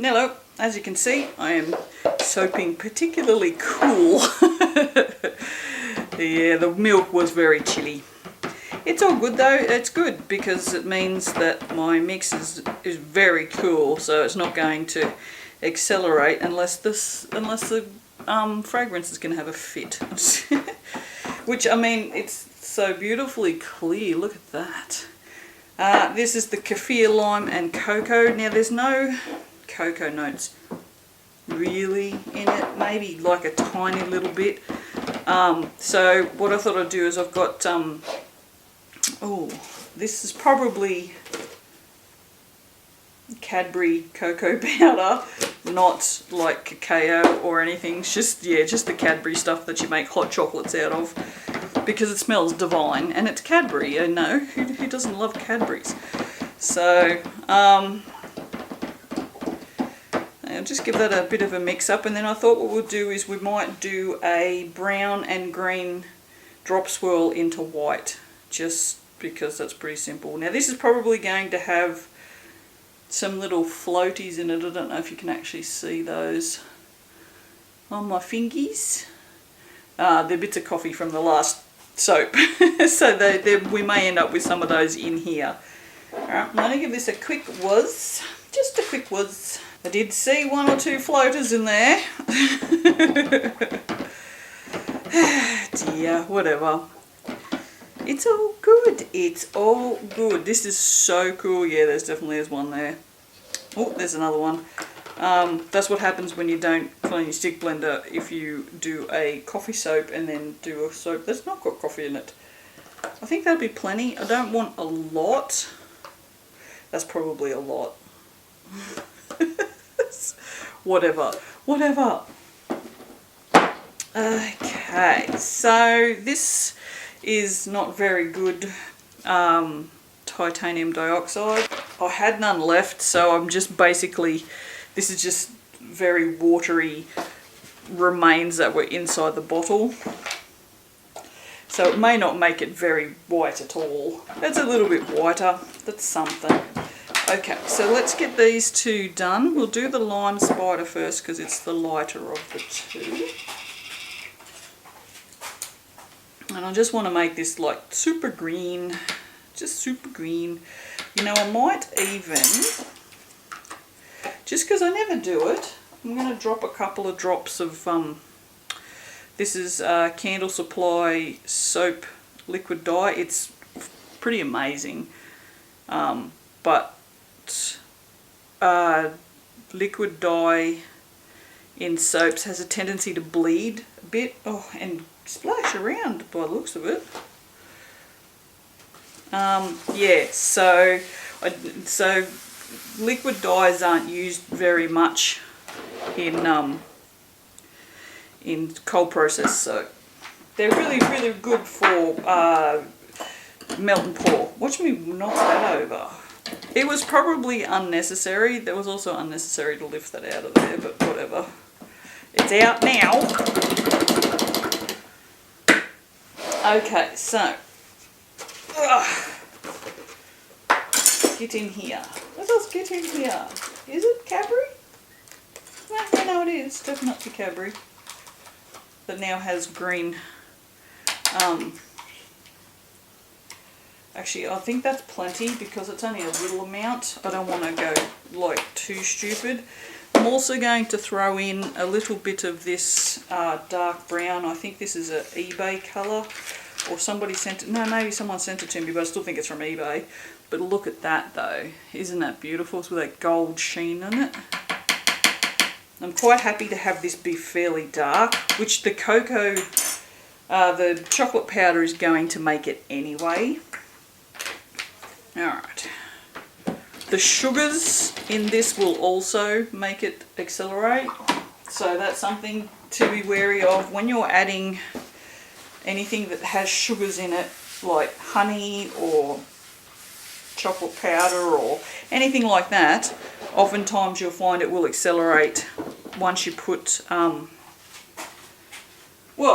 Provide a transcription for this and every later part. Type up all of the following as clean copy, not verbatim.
Now look, as you can see, I am soaping particularly cool. Yeah, the milk was very chilly. It's all good though. It's good because it means that my mix is very cool, so it's not going to accelerate unless the fragrance is going to have a fit. Which, I mean, it's so beautifully clear. Look at that. This is the Kaffir lime and cocoa. Now there's no cocoa notes really in it, maybe like a tiny little bit. So what I thought I'd do is I've got oh, this is probably Cadbury cocoa powder, not like cacao or anything. It's just, yeah, just the Cadbury stuff that you make hot chocolates out of, because it smells divine and it's Cadbury. You know, who doesn't love Cadburys? So I'll just give that a bit of a mix up, and then I thought what we'll do is we might do a brown and green drop swirl into white, just because that's pretty simple. Now this is probably going to have some little floaties in it. I don't know if you can actually see those on my fingies. They're bits of coffee from the last soap. So we may end up with some of those in here. Alright, I'm going to give this a quick whiz. Just a quick whiz. I did see 1 or 2 floaters in there. Dear, whatever. It's all good. It's all good. This is so cool. Yeah, there's one there. Oh, there's another one. That's what happens when you don't clean your stick blender if you do a coffee soap and then do a soap that's not got coffee in it. I think that'll be plenty. I don't want a lot. That's probably a lot. Whatever. Okay, so this is not very good titanium dioxide. I had none left, so I'm just basically, this is just very watery remains that were inside the bottle. So it may not make it very white at all. It's a little bit whiter. That's something. Okay, so let's get these two done. We'll do the lime spider first because it's the lighter of the two. And I just want to make this like super green, just super green. You know, I might even, just because I never do it, I'm going to drop a couple of drops of, this is Candle Supply soap liquid dye. It's pretty amazing, but liquid dye in soaps has a tendency to bleed a bit, and splash around by the looks of it. Yeah, so liquid dyes aren't used very much in cold process soap. They're really good for melt and pour. Watch me knock that over. It was probably unnecessary. That was also unnecessary to lift that out of there, but whatever. It's out now. Okay, so get in here. Let us get in here. Is it Cadbury? No, it is. Definitely Cadbury. That now has green. Actually, I think that's plenty because it's only a little amount. I don't want to go like too stupid. I'm also going to throw in a little bit of this dark brown. I think this is an eBay colour, or somebody sent it. No, maybe someone sent it to me, but I still think it's from eBay. But look at that though. Isn't that beautiful? It's with that gold sheen on it. I'm quite happy to have this be fairly dark, which the cocoa, the chocolate powder is going to make it anyway. Alright. The sugars in this will also make it accelerate. So that's something to be wary of when you're adding anything that has sugars in it, like honey or chocolate powder or anything like that. Oftentimes you'll find it will accelerate once you put, well,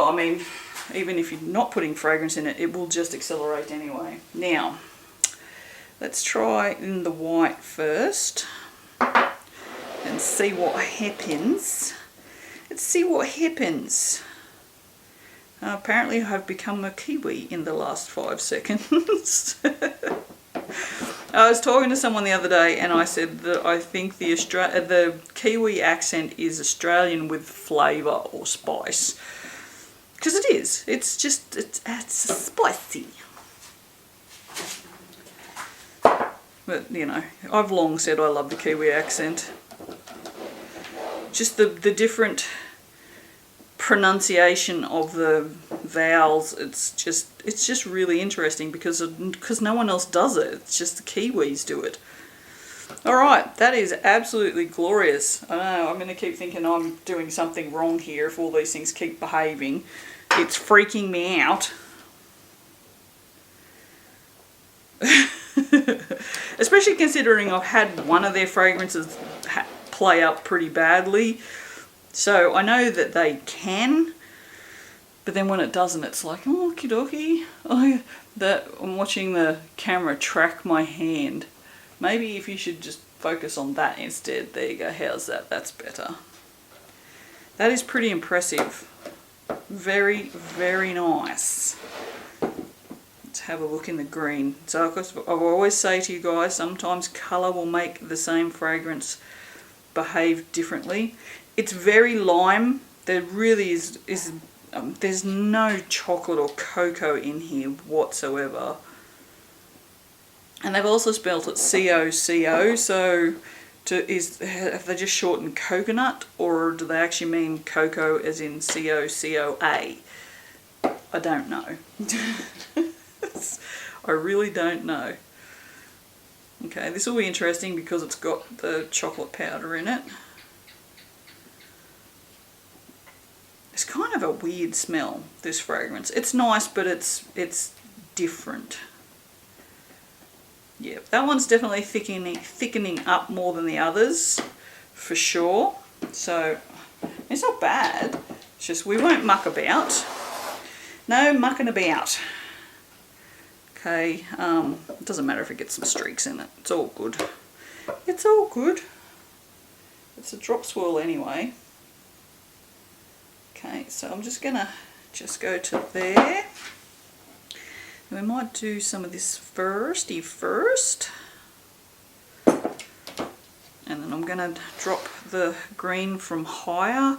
I mean, even if you're not putting fragrance in it, it will just accelerate anyway. Now, let's try in the white first. and see what happens. Let's see what happens. Apparently I've become a Kiwi in the last 5 seconds. I was talking to someone the other day and I said that I think the Kiwi accent is Australian with flavour or spice. Because it is. It's just, it's spicy. But, you know, I've long said I love the Kiwi accent. Just the different pronunciation of the vowels, it's just really interesting because no one else does it. It's just the Kiwis do it. Alright, that is absolutely glorious. I know, I'm going to keep thinking I'm doing something wrong here if all these things keep behaving. It's freaking me out. Especially considering I've had one of their fragrances play up pretty badly. So I know that they can, but then when it doesn't, it's like, oh, okie dokie. Oh, I'm watching the camera track my hand. Maybe if you should just focus on that instead. There you go. How's that? That's better. That is pretty impressive. Very, very nice. Let's have a look in the green. So of course, I always say to you guys, sometimes colour will make the same fragrance behave differently. It's very lime. There really is there's no chocolate or cocoa in here whatsoever. And they've also spelled it C-O-C-O, so have they just shortened coconut, or do they actually mean cocoa as in C-O-C-O-A? I don't know. I really don't know. Okay, this will be interesting because it's got the chocolate powder in it. It's kind of a weird smell, this fragrance. It's nice, but it's different. Yeah, that one's definitely thickening up more than the others, for sure. So, it's not bad. It's just we won't muck about. No mucking about. Okay, it doesn't matter if it gets some streaks in it. It's all good. It's all good. It's a drop swirl anyway. Okay, so I'm just gonna go to there. And we might do some of this firsty first. And then I'm gonna drop the green from higher,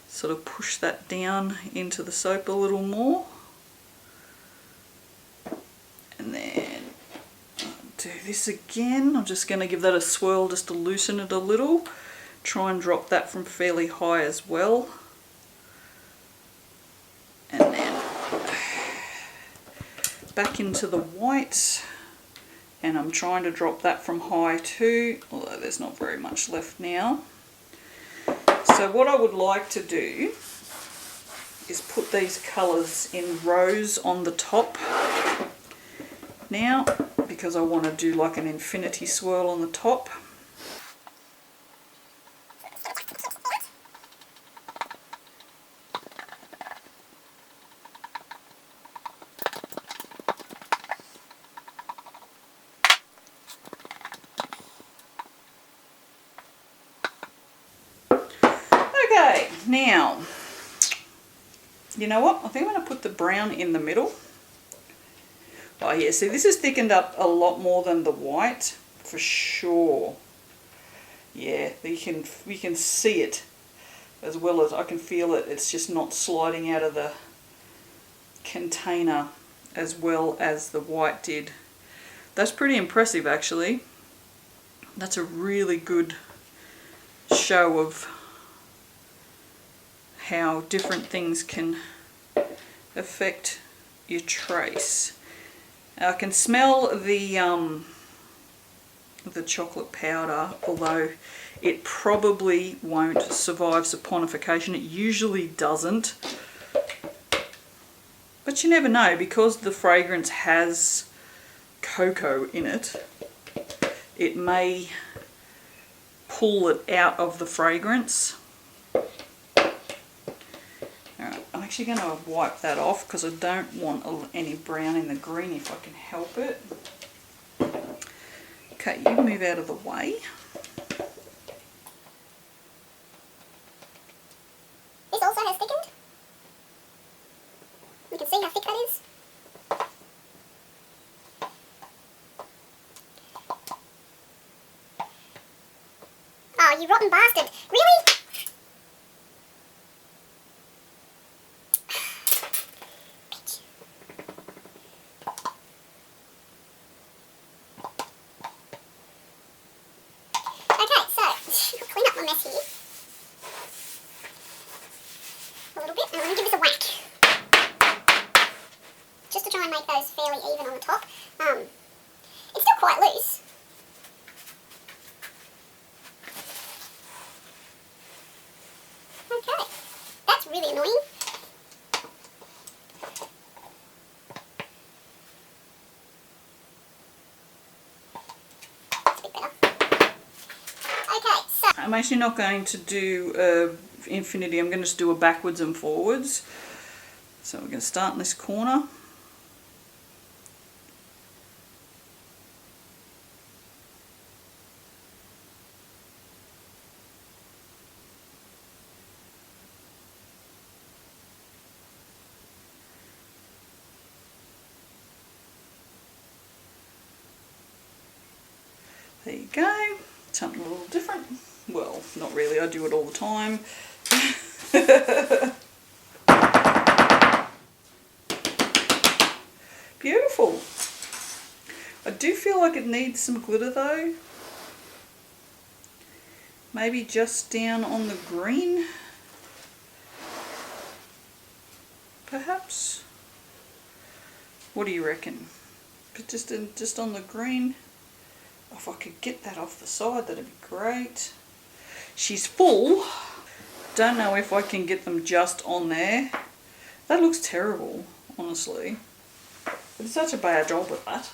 sort of push that down into the soap a little more. And then do this again. I'm just gonna give that a swirl just to loosen it a little. Try and drop that from fairly high as well. And then back into the white, and I'm trying to drop that from high too, although there's not very much left now. So what I would like to do is put these colours in rows on the top now, because I want to do like an infinity swirl on the top. Okay, now, you know what? I think I'm going to put the brown in the middle. Oh yeah, see this is thickened up a lot more than the white, for sure. Yeah, you can see it as well as I can feel it. It's just not sliding out of the container as well as the white did. That's pretty impressive actually. That's a really good show of how different things can affect your trace. I can smell the chocolate powder, although it probably won't survive saponification. It usually doesn't. But you never know, because the fragrance has cocoa in it, it may pull it out of the fragrance. Alright, I'm actually going to wipe that off because I don't want any brown in the green if I can help it. Okay, you move out of the way. Oh, you rotten bastard. Really? Okay, so, I'll clean up my mess here. A little bit. And let me give this a whack. Just to try and make those fairly even on the top. It's still quite loose. Okay, that's really annoying. That's a bit better. Okay, so I'm actually not going to do infinity, I'm going to just do a backwards and forwards. So we're going to start in this corner. There you go, something a little different. Well, not really, I do it all the time. Beautiful. I do feel like it needs some glitter though. Maybe just down on the green. Perhaps. What do you reckon? But just on the green. If I could get that off the side, that'd be great. She's full. Don't know if I can get them just on there. That looks terrible, honestly. I did such a bad job with that.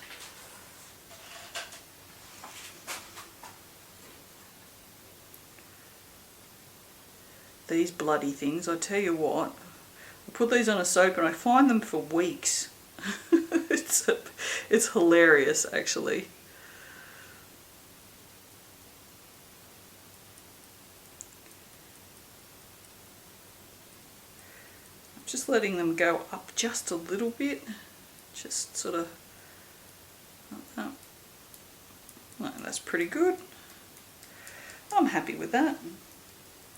These bloody things, I tell you what. I put these on a soap and I find them for weeks. It's hilarious, actually. Just letting them go up just a little bit, just sort of, oh, that's pretty good. I'm happy with that.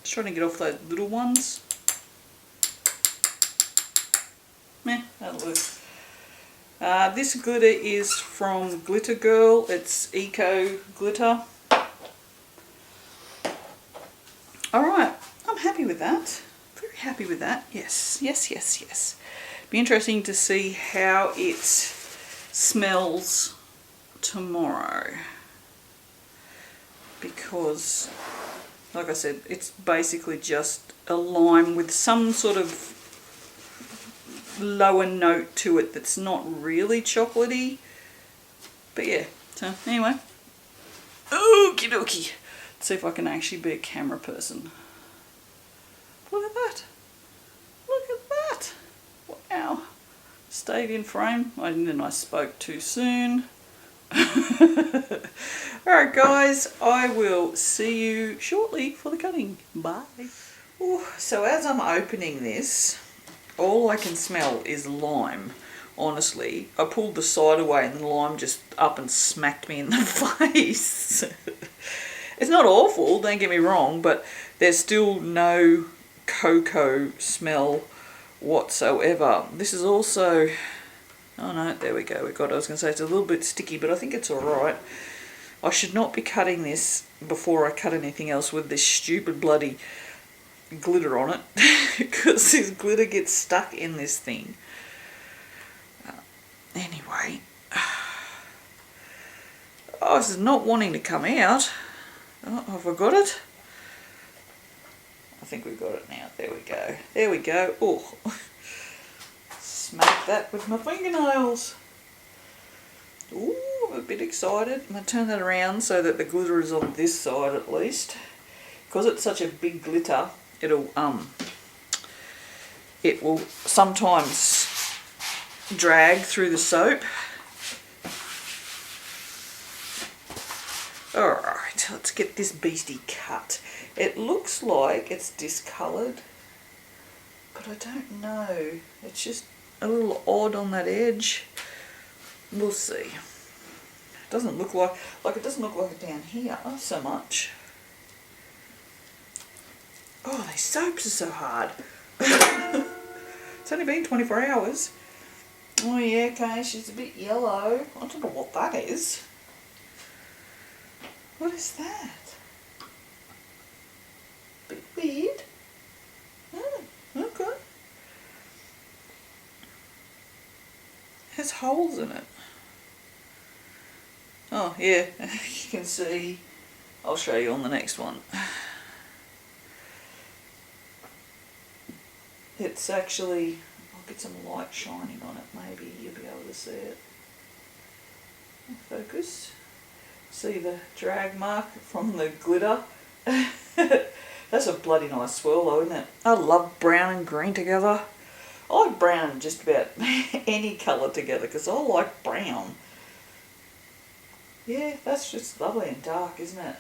Just trying to get off those little ones. Meh, that'll do. This glitter is from Glitter Girl, it's Eco Glitter. Alright, I'm happy with that. Very happy with that. Yes, yes, yes, yes. Be interesting to see how it smells tomorrow. Because, like I said, it's basically just a lime with some sort of lower note to it that's not really chocolatey. But yeah, so anyway. Okie dokie. Let's see if I can actually be a camera person. Look at that. Look at that. Wow. Stayed in frame. And then I spoke too soon. Alright guys, I will see you shortly for the cutting. Bye. Ooh, so as I'm opening this, all I can smell is lime. Honestly, I pulled the side away and the lime just up and smacked me in the face. It's not awful, don't get me wrong, but there's still no cocoa smell whatsoever. This is also, oh no, there we go, we got it. I was going to say it's a little bit sticky, but I think it's alright. I should not be cutting this before I cut anything else with this stupid bloody glitter on it, because this glitter gets stuck in this thing. Anyway, oh, this is not wanting to come out. Oh, have I got it? I think we got it now. There we go. There we go. Oh, smack that with my fingernails. Ooh, I'm a bit excited. I'm going to turn that around so that the glitter is on this side at least. Because it's such a big glitter, it will sometimes drag through the soap. Alright, let's get this beastie cut. It looks like it's discoloured, but I don't know. It's just a little odd on that edge. We'll see. It doesn't look like it doesn't look like it down here so much. Oh, these soaps are so hard. It's only been 24 hours. Oh yeah, okay, she's a bit yellow. I don't know what that is. What is that? Bit weird. Oh, okay. Has holes in it. Oh yeah, you can see. I'll show you on the next one. It's actually, I'll get some light shining on it, maybe you'll be able to see it. Focus. See the drag mark from the glitter? That's a bloody nice swirl though, isn't it? I love brown and green together. I like brown and just about any colour together because I like brown. Yeah, that's just lovely and dark, isn't it?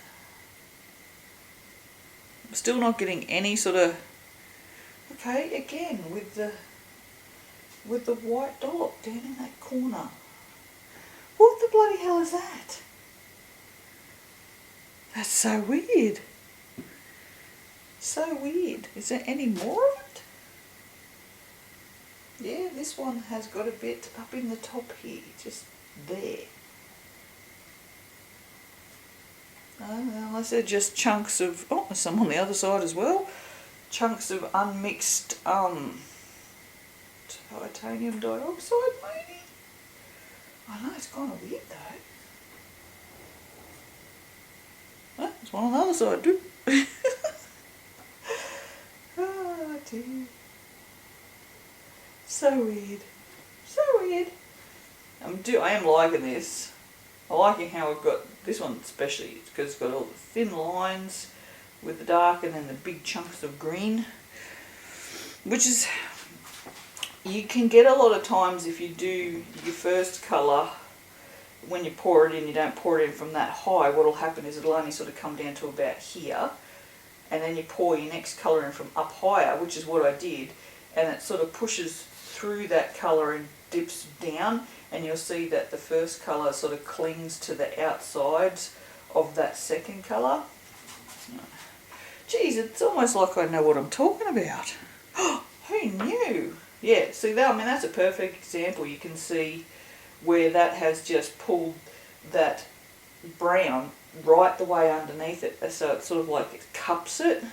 I'm still not getting any sort of... Okay, again with the white dot down in that corner. What the bloody hell is that? That's so weird. So weird. Is there any more of it? Yeah, this one has got a bit up in the top here, just there. Unless they're just chunks of, oh, there's some on the other side as well. Chunks of unmixed titanium dioxide maybe? I know, it's kind of weird though. Oh, there's one on the other side too. Oh dear. So weird. So weird. I am liking this. I'm liking how we've got this one especially because it's got all the thin lines with the dark and then the big chunks of green, which is, you can get a lot of times if you do your first colour, when you pour it in, you don't pour it in from that high. What will happen is it'll only sort of come down to about here, and then you pour your next colour in from up higher, which is what I did, and it sort of pushes through that colour and dips down, and you'll see that the first colour sort of clings to the outsides of that second colour. Geez, it's almost like I know what I'm talking about. Who knew? Yeah, see that, I mean that's a perfect example. You can see where that has just pulled that brown right the way underneath it, so it's sort of like it cups it.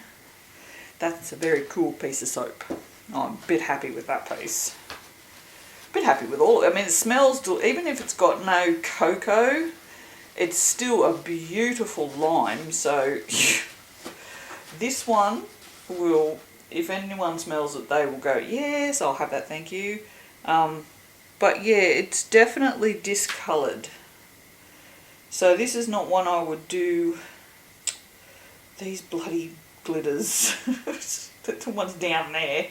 That's a very cool piece of soap. I'm a bit happy with that piece. A bit happy with all. I mean, it smells, even if it's got no cocoa, it's still a beautiful lime. So this one will, if anyone smells it, they will go, yes, I'll have that, thank you. But yeah, it's definitely discoloured. So this is not one I would do. These bloody glitters. The ones down there.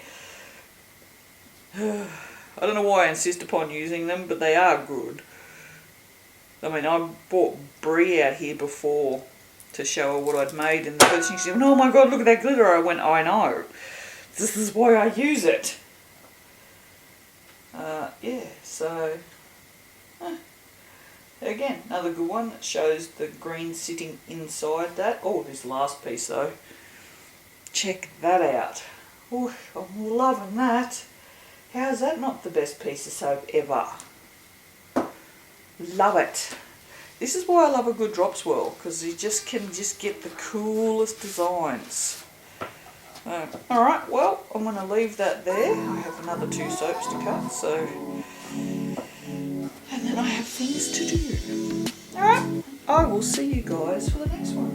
I don't know why I insist upon using them, but they are good. I mean, I bought Brie out here before to show her what I'd made, and the first thing she said, oh my god, look at that glitter. I went, I know. This is why I use it. Yeah, so... Again, another good one that shows the green sitting inside that. Oh, this last piece though. Check that out. Oh, I'm loving that. How's that not the best piece of soap ever? Love it. This is why I love a good drop swirl, because you just can just get the coolest designs. Alright, well, I'm going to leave that there. I have another 2 soaps to cut, so... And then I have things to do. Alright, I will see you guys for the next one.